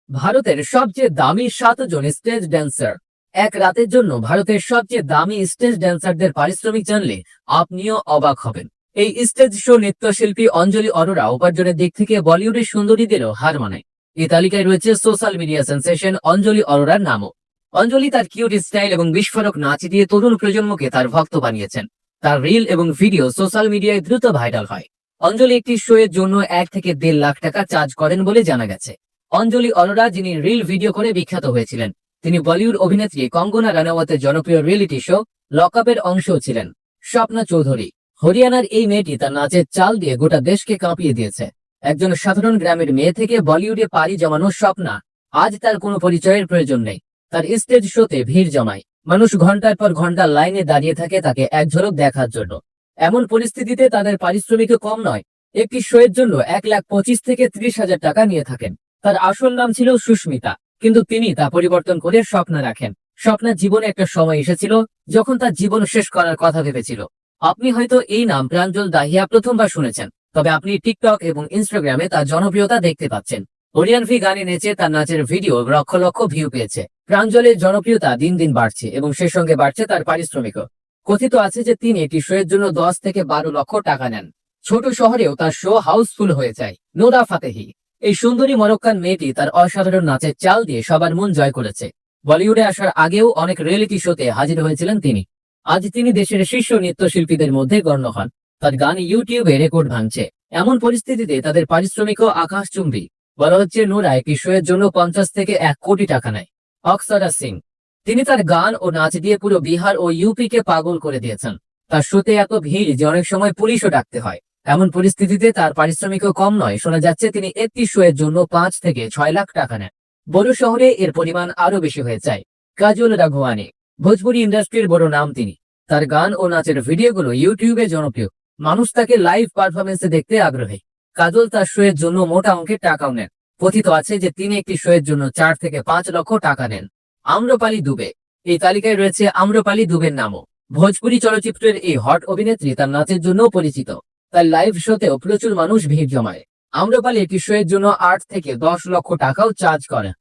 ভারতের সবচেয়ে দামি 7 জন স্টেজ ড্যান্সার। এক রাতের জন্য ভারতের সবচেয়ে দামি স্টেজ ড্যান্সারদের পারিশ্রমিক জানলে আপনিও অবাক হবেন। এই স্টেজ শো নৃত্যশিল্পী অঞ্জলি অরোরা উপার্জনের দিক থেকে বলিউডের সুন্দরীদেরও হার মানায়। এই তালিকায় রয়েছে সোশ্যাল মিডিয়া সেন্সেশন অঞ্জলি অরোরার নামও। অঞ্জলি তার কিউট স্টাইল এবং বিস্ফোরক নাচ দিয়ে তরুণ প্রজন্মকে তার ভক্ত বানিয়েছেন। তার রিল এবং ভিডিও সোশ্যাল মিডিয়ায় দ্রুত ভাইরাল হয়। অঞ্জলি একটি শো এর জন্য 1 থেকে 1.5 লাখ টাকা চার্জ করেন বলে জানা গেছে। অঞ্জলি অরোরা, যিনি রিল ভিডিও করে বিখ্যাত হয়েছিলেন, তিনি বলিউড অভিনেত্রী কঙ্গনা রানাওয়াতের জনপ্রিয় রিয়েলিটি শো লকআপের অংশও ছিলেন। স্বপ্না চৌধুরী, হরিয়ানার এই মেয়েটি তার নাচের চাল দিয়ে গোটা দেশকে কাঁপিয়ে দিয়েছে। একজন সাধারণ গ্রামের মেয়ে থেকে বলিউডে পাড়ি জমানো স্বপ্না আজ তার কোনো পরিচয়ের প্রয়োজন নেই। তার স্টেজ শোতে ভিড় জমায়, মানুষ ঘন্টার পর ঘন্টা লাইনে দাঁড়িয়ে থাকে তাকে এক ঝলক দেখার জন্য। এমন পরিস্থিতিতে তাদের পারিশ্রমিকও কম নয়। একটি শো এর জন্য 1,25,000 থেকে 30,000 টাকা নিয়ে থাকেন। তার আসল নাম ছিল সুস্মিতা, কিন্তু তিনি তা পরিবর্তন করে স্বপ্না রাখেন। স্বপ্নার জীবনে একটা সময় এসেছিল যখন তার জীবন শেষ করার কথা ভেবেছিল। আপনি হয়তো এই নাম প্রাঞ্জল দাহিয়া প্রথমবার শুনেছেন, তবে আপনি টিকটক এবং ইনস্টাগ্রামে তার জনপ্রিয়তা দেখতে পাচ্ছেন। হরিয়ানভি গানে নেচে তার নাচের ভিডিও লক্ষ লক্ষ ভিউ পেয়েছে। প্রাঞ্জলের জনপ্রিয়তা দিন দিন বাড়ছে এবং সেই সঙ্গে বাড়ছে তার পারিশ্রমিকও। কথিত আছে যে তিনি একটি শো এর জন্য 10 থেকে 12 লক্ষ টাকা নেন। ছোট শহরেও তার শো হাউসফুল হয়ে যায়। নোরা ফাতেহি, এই সুন্দরী মরক্কান মেয়েটি তার অসাধারণ নাচের চাল দিয়ে সবার মন জয় করেছে। বলিউডে আসার আগেও অনেক রিয়েলিটি শোতে হাজির হয়েছিলেন তিনি। আজ তিনি দেশের শীর্ষ নৃত্যশিল্পীদের মধ্যে গণ্য হন। তার গান ইউটিউবে রেকর্ড ভাঙছে। এমন পরিস্থিতিতে তাদের পারিশ্রমিকও আকাশচুম্বী। বলা হচ্ছে নোরা একটি শো এর জন্য 50 থেকে 1 কোটি টাকা নেয়। অক্সরা সিং, তিনি তার গান ও নাচ দিয়ে পুরো বিহার ও ইউপি কে পাগল করে দিয়েছেন। তার শোতে এত ভিড় যে অনেক সময় পুলিশও ডাকতে হয়। এমন পরিস্থিতিতে তার পারিশ্রমিকও কম নয়। শোনা যাচ্ছে তিনি একটি শো এর জন্য 5 থেকে 6 লাখ টাকা নেন। বড় শহরে এর পরিমাণ আরো বেশি হয়ে যায়। কাজল রাঘওয়ানি, ভোজপুরি ইন্ডাস্ট্রির বড় নাম তিনি। তার গান ও নাচের ভিডিওগুলো ইউটিউবে জনপ্রিয়। মানুষ তাকে লাইভ পারফরমেন্সে দেখতে আগ্রহী। কাজল তার শো এর জন্য মোটা অঙ্কের টাকাও নেন। কথিত আছে যে তিনি একটি শো এর জন্য 4 থেকে 5 লক্ষ টাকা নেন। আম্রপালি দুবে, এই তালিকায় রয়েছে আম্রপালি দুবের নামও। ভোজপুরি চলচ্চিত্রের এই হট অভিনেত্রী তার নাচের জন্য পরিচিত। তার লাইভ শোতেও প্রচুর মানুষ ভিড় জমায়। আম্রপালি একটি শো এর জন্য 8 থেকে 10 লক্ষ টাকাও চার্জ করেন।